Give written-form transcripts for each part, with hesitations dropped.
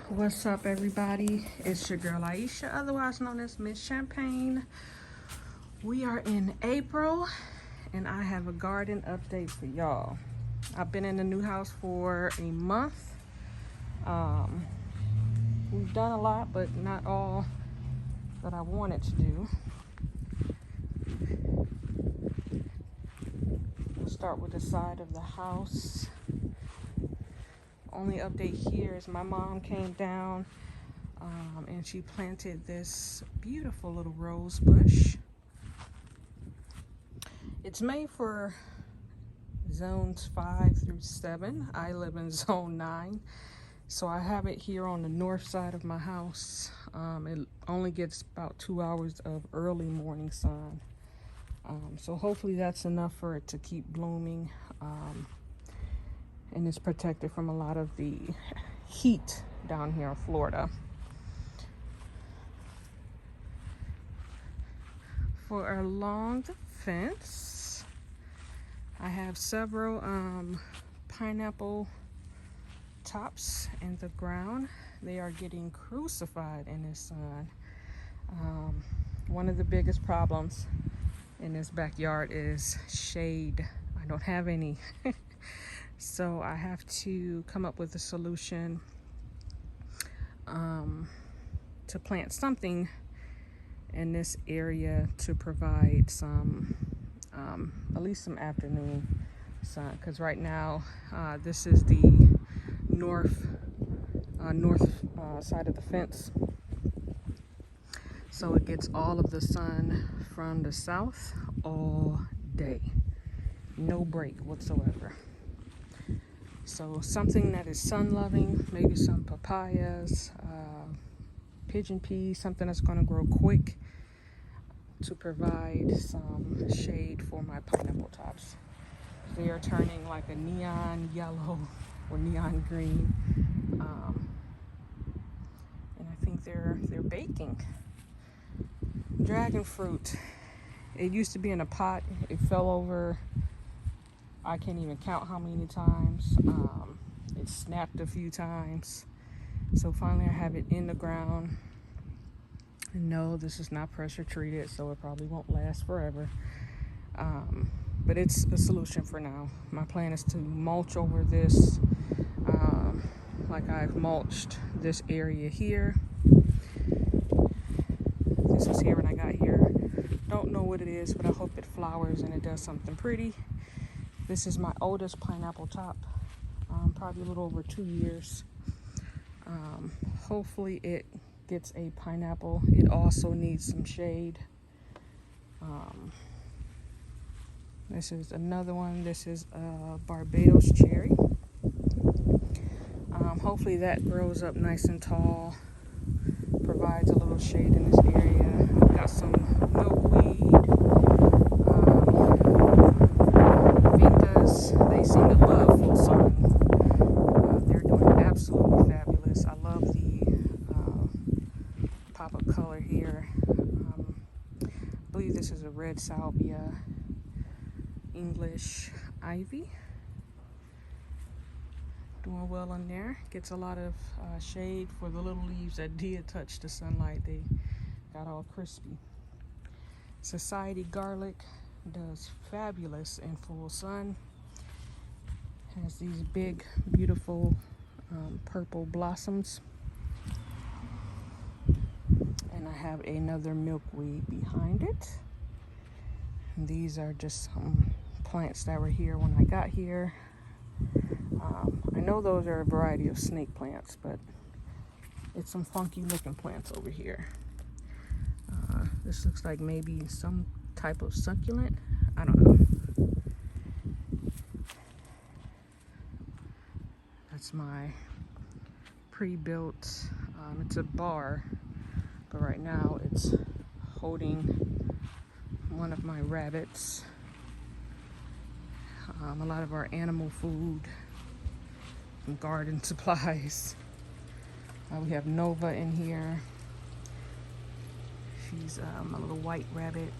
What's up, everybody? It's your girl Aisha, otherwise known as Miss Champagne. We are in April, and I have a garden update for y'all. I've been in the new house for a month. We've done a lot, but not all that I wanted to do. We'll start with the side of the house. Only update here is my mom came down and she planted this beautiful little rose bush. It's made for zones 5 through 7. I live in zone 9, so I have it here on the north side of my house. It only gets about 2 hours of early morning sun, so hopefully that's enough for it to keep blooming, and it's protected from a lot of the heat down here in Florida. For along the fence, I have several pineapple tops in the ground. They are getting crucified in the sun. One of the biggest problems in this backyard is shade. I don't have any. So I have to come up with a solution to plant something in this area to provide some at least some afternoon sun, because right now this is the north side of the fence, so it gets all of the sun from the south all day, no break whatsoever. So something that is sun loving, maybe some papayas, pigeon peas, something that's going to grow quick to provide some shade for my pineapple tops. They are turning like a neon yellow or neon green, and I think they're baking. Dragon fruit. It used to be in a pot. It fell over. I can't even count how many times. It snapped a few times. So finally I have it in the ground. No, this is not pressure treated, so it probably won't last forever. But it's a solution for now. My plan is to mulch over this, like I've mulched this area here. This was here when I got here. Don't know what it is, but I hope it flowers and it does something pretty. This is my oldest pineapple top, probably a little over 2 years. Hopefully it gets a pineapple. It also needs some shade. This is another one. This is a Barbados cherry. Hopefully that grows up nice and tall, provides a little shade in this area. I've got some milkweed, vincas. They seem to love full sun. They're doing absolutely fabulous. I love the pop of color here. I believe this is a red salvia, English ivy. Doing well in there. Gets a lot of shade for the little leaves that did touch the sunlight. They got all crispy. Society garlic does fabulous in full sun. Has these big, beautiful purple blossoms. And I have another milkweed behind it. And these are just some plants that were here when I got here. I know those are a variety of snake plants, but it's some funky looking plants over here. This looks like maybe some type of succulent. I don't know. That's my pre-built, it's a bar, but right now it's holding one of my rabbits. A lot of our animal food, some garden supplies. We have Nova in here. She's a little white rabbit.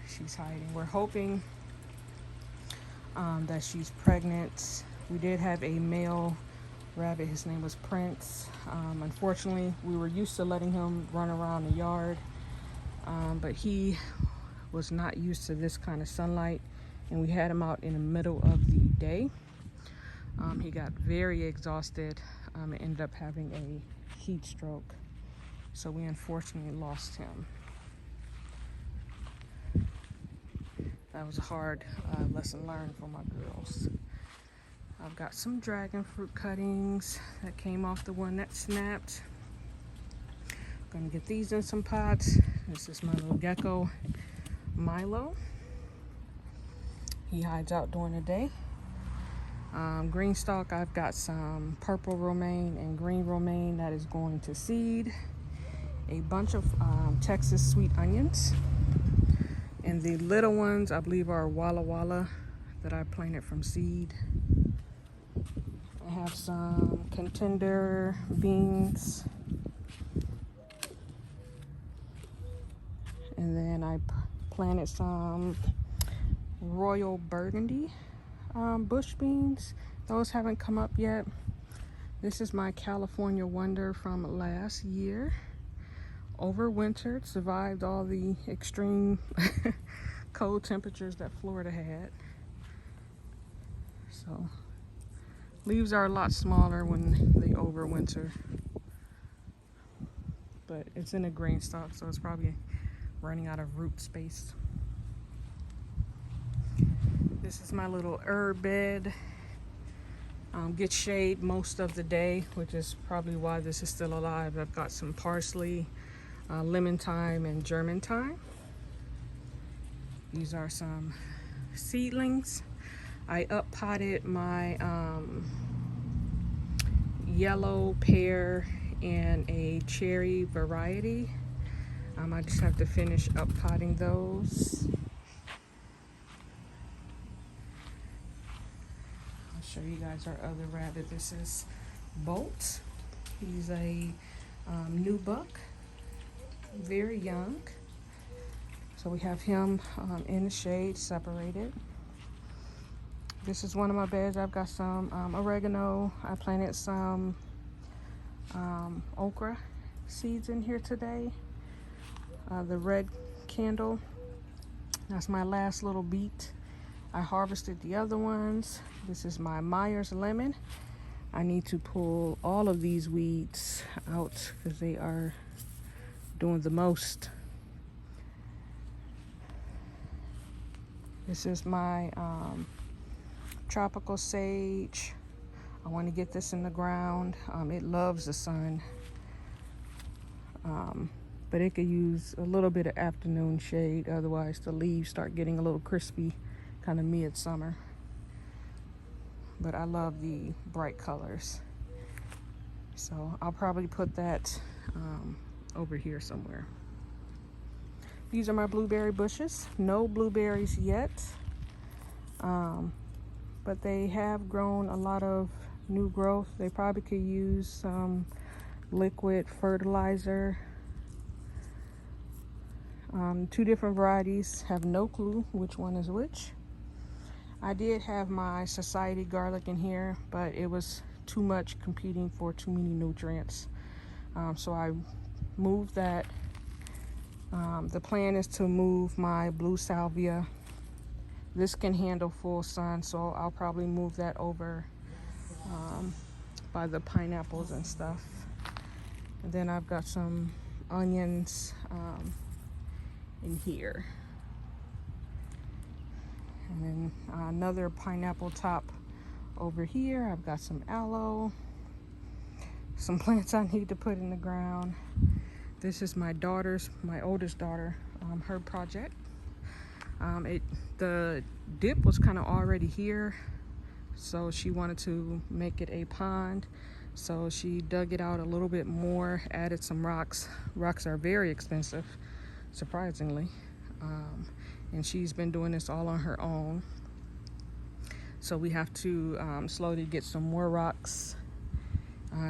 She's hiding. We're hoping that she's pregnant. We did have a male rabbit. His name was Prince. Unfortunately, we were used to letting him run around the yard, but he was not used to this kind of sunlight, and we had him out in the middle of the day. He got very exhausted and ended up having a heat stroke, so we unfortunately lost him. That was a hard lesson learned for my girls. I've got some dragon fruit cuttings that came off the one that snapped. Gonna get these in some pots. This is my little gecko, Milo. He hides out during the day. Green stalk, I've got some purple romaine and green romaine that is going to seed. A bunch of Texas sweet onions. And the little ones, I believe, are Walla Walla that I planted from seed. I have some contender beans. And then I planted some royal burgundy bush beans. Those haven't come up yet. This is my California Wonder from last year. Overwintered, survived all the extreme cold temperatures that Florida had. So leaves are a lot smaller when they overwinter, but it's in a green stalk, so it's probably running out of root space. This is my little herb bed. Gets shade most of the day, which is probably why this is still alive. I've got some parsley, lemon thyme, and German thyme. These are some seedlings. I up potted my yellow pear and a cherry variety. I just have to finish up potting those. I'll show you guys our other rabbit. This is Bolt. He's a new buck, very young. So we have him in the shade, separated. This is one of my beds. I've got some oregano. I planted some okra seeds in here today. The red candle, that's my last little beet. I harvested the other ones. This is my Myers lemon. I need to pull all of these weeds out because they are doing the most. This is my tropical sage. I want to get this in the ground. It loves the sun, but it could use a little bit of afternoon shade, otherwise the leaves start getting a little crispy kind of midsummer. But I love the bright colors, so I'll probably put that over here somewhere. These are my blueberry bushes. No blueberries yet, but they have grown a lot of new growth. They probably could use some liquid fertilizer. Two different varieties, have no clue which one is which. I did have my society garlic in here, but it was too much competing for too many nutrients. So I moved that. The plan is to move my blue salvia. This can handle full sun, so I'll probably move that over by the pineapples and stuff. And then I've got some onions in here. And then another pineapple top over here. I've got some aloe, some plants I need to put in the ground. This is my oldest daughter, her project. The dip was kind of already here, so she wanted to make it a pond. So she dug it out a little bit more, added some rocks. Rocks are very expensive, surprisingly. And she's been doing this all on her own. So we have to slowly get some more rocks.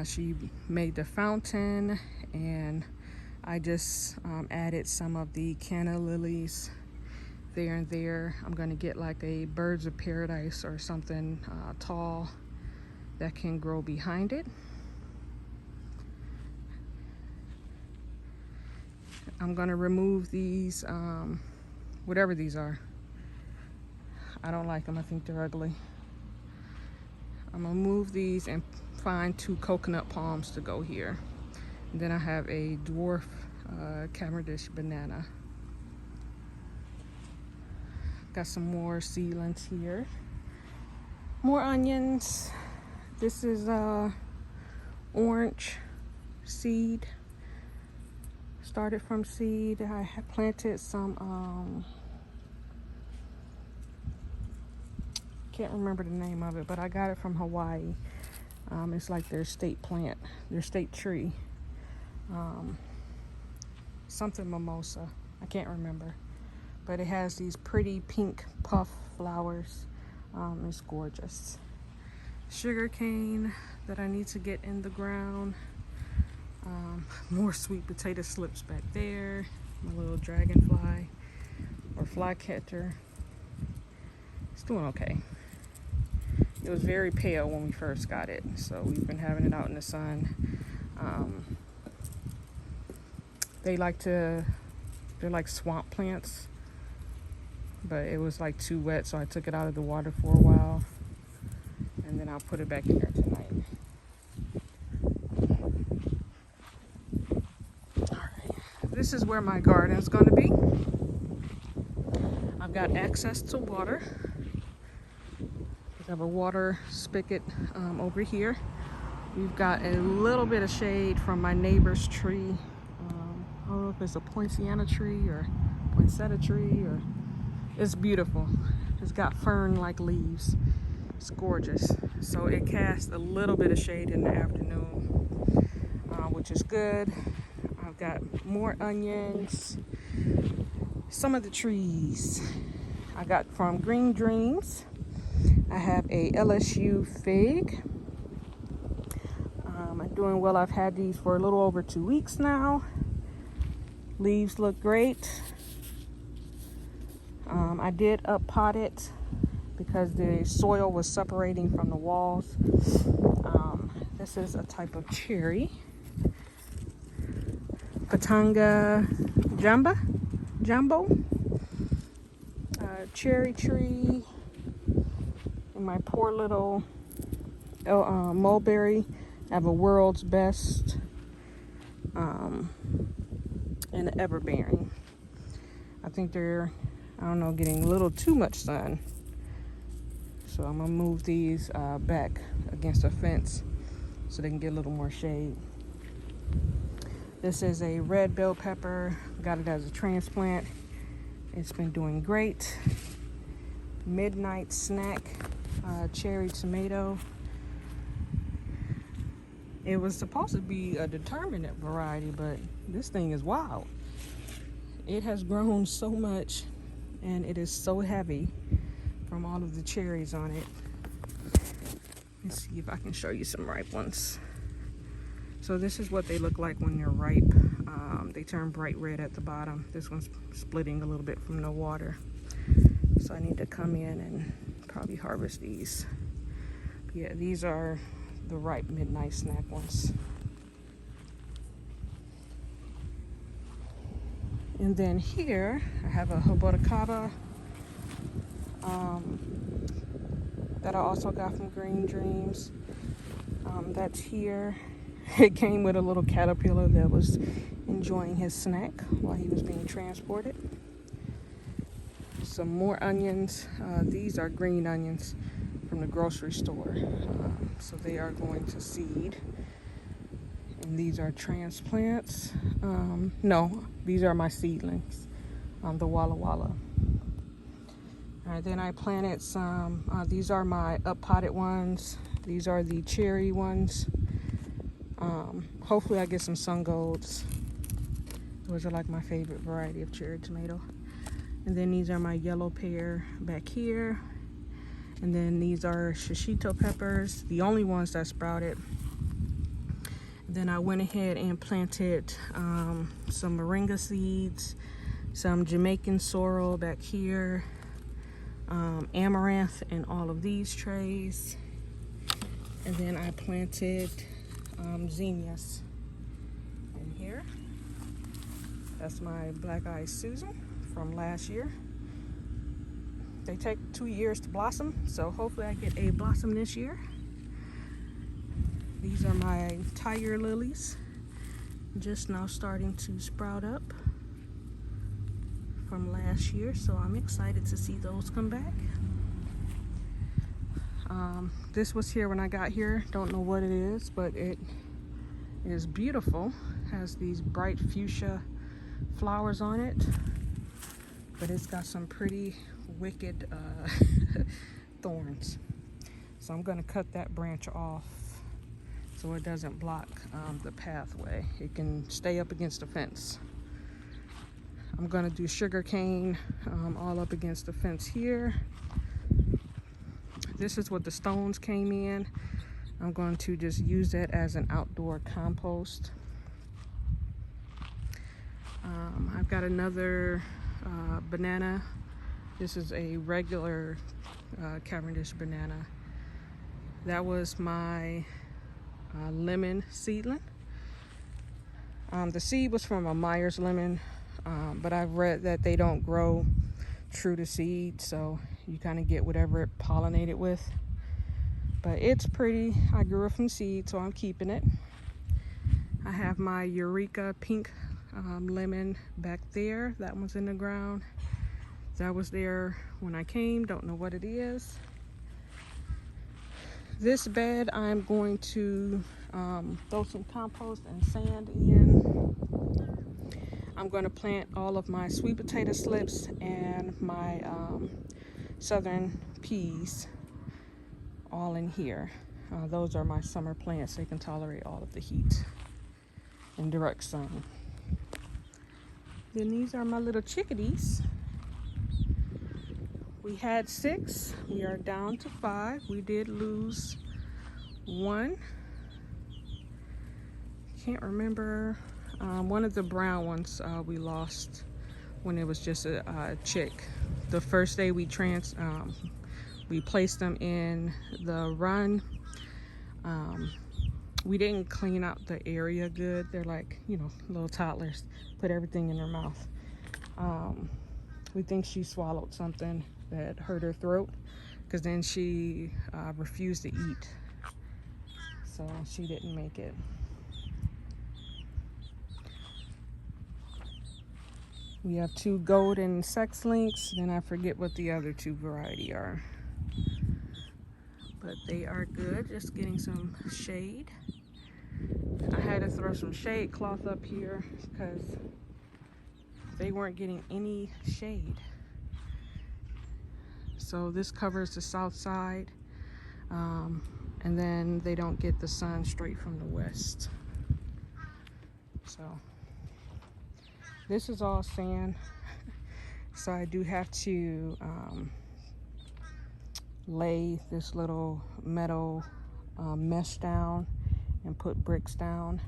She made the fountain, and I just added some of the canna lilies there and there. I'm going to get like a birds of paradise or something tall that can grow behind it. I'm gonna remove these, whatever these are. I don't like them, I think they're ugly. I'm gonna move these and find 2 coconut palms to go here. And then I have a dwarf Cavendish banana. Got some more seedlings here. More onions. This is orange seed. Started from seed. I have planted some, can't remember the name of it, but I got it from Hawaii. It's like their state plant, their state tree. Something mimosa, I can't remember. But it has these pretty pink puff flowers. It's gorgeous. Sugar cane that I need to get in the ground. More sweet potato slips back there. My little dragonfly or flycatcher. It's doing okay. It was very pale when we first got it, so we've been having it out in the sun. They're like swamp plants, but it was like too wet, so I took it out of the water for a while, and then I'll put it back in there tonight. This is where my garden is going to be. I've got access to water. I have a water spigot over here. We've got a little bit of shade from my neighbor's tree. I don't know if it's a poinciana tree or poinsettia tree, or it's beautiful. It's got fern-like leaves. It's gorgeous. So it casts a little bit of shade in the afternoon, which is good. I've got more onions. Some of the trees I got from Green Dreams. I have a LSU fig. I'm doing well. I've had these for a little over 2 weeks now. Leaves look great. I did up-pot it because the soil was separating from the walls. This is a type of cherry. Patanga Jumbo. Cherry tree. And my poor little mulberry. I have a World's Best and an everbearing. I think they're, I don't know, getting a little too much sun. So I'm gonna move these back against a fence so they can get a little more shade. This is a red bell pepper. Got it as a transplant. It's been doing great. Midnight snack, cherry tomato. It was supposed to be a determinate variety, but this thing is wild. It has grown so much, and it is so heavy from all of the cherries on it. Let's see if I can show you some ripe ones. So this is what they look like when they're ripe. They turn bright red at the bottom. This one's splitting a little bit from the water. So I need to come in and probably harvest these. Yeah, these are the ripe midnight snack ones. And then here I have a Jaboticaba that I also got from Green Dreams. That's here. It came with a little caterpillar that was enjoying his snack while he was being transported. Some more onions. These are green onions from the grocery store. So they are going to seed. And these are transplants. No, these are my seedlings. The Walla Walla. All right, then I planted some. These are my up-potted ones. These are the cherry ones. Hopefully I get some sun golds. Those are like my favorite variety of cherry tomato. And then these are my yellow pear back here. And then these are shishito peppers, the only ones that sprouted. Then I went ahead and planted some moringa seeds, some Jamaican sorrel back here, amaranth in all of these trays. And then I planted zinnias in here. That's my black-eyed Susan from last year. They take 2 years to blossom, so hopefully I get a blossom this year. These are my tiger lilies, just now starting to sprout up from last year, so I'm excited to see those come back. This was here when I got here. Don't know what it is, but it is beautiful. Has these bright fuchsia flowers on it, but it's got some pretty wicked thorns. So I'm going to cut that branch off so it doesn't block the pathway. It can stay up against the fence. I'm going to do sugar cane all up against the fence here. This is what the stones came in. I'm going to just use that as an outdoor compost. I've got another banana. This is a regular Cavendish banana. That was my lemon seedling. The seed was from a Myers lemon, but I've read that they don't grow true to seed, so you kind of get whatever it pollinated with. But it's pretty. I grew it from seed, so I'm keeping it. I have my Eureka pink lemon back there. That one's in the ground. That was there when I came. Don't know what it is. This bed I'm going to throw some compost and sand in. I'm going to plant all of my sweet potato slips and my southern peas all in here. Those are my summer plants. They can tolerate all of the heat and direct sun. Then these are my little chickadees. We had 6. We are down to 5. We did lose 1. Can't remember. One of the brown ones we lost when it was just a chick. The first day we placed them in the run. We didn't clean out the area good. They're like, you know, little toddlers. Put everything in their mouth. We think she swallowed something that hurt her throat, because then she refused to eat. So she didn't make it. We have 2 golden sex links, and I forget what the other 2 variety are. But they are good, just getting some shade. I had to throw some shade cloth up here because they weren't getting any shade. So this covers the south side, and then they don't get the sun straight from the west. So this is all sand, so I do have to lay this little metal mesh down and put bricks down,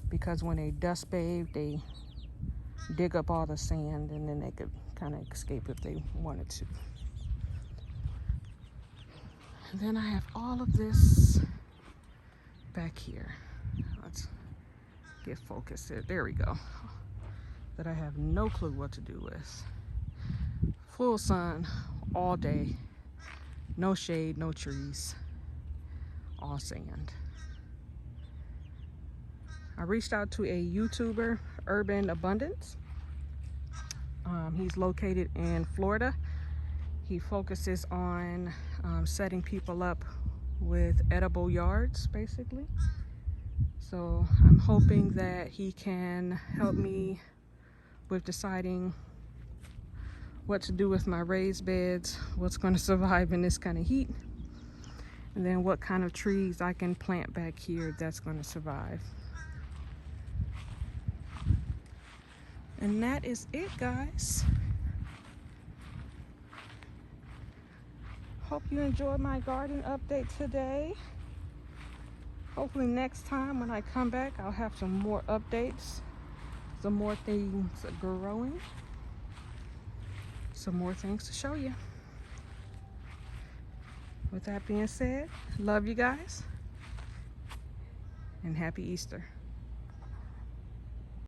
because when they dust bathe, they dig up all the sand, and then they could kind of escape if they wanted to. And then I have all of this back here. Let's get focused here. There we go. That I have no clue what to do with. Full sun all day. No shade, no trees. All sand. I reached out to a YouTuber, Urban Abundance. He's located in Florida. He focuses on setting people up with edible yards, basically. So I'm hoping that he can help me with deciding what to do with my raised beds, what's going to survive in this kind of heat, and then what kind of trees I can plant back here that's going to survive. And that is it, guys. Hope you enjoyed my garden update today. Hopefully next time when I come back, I'll have some more updates, some more things growing, some more things to show you. With that being said, love you guys. and happy Easter.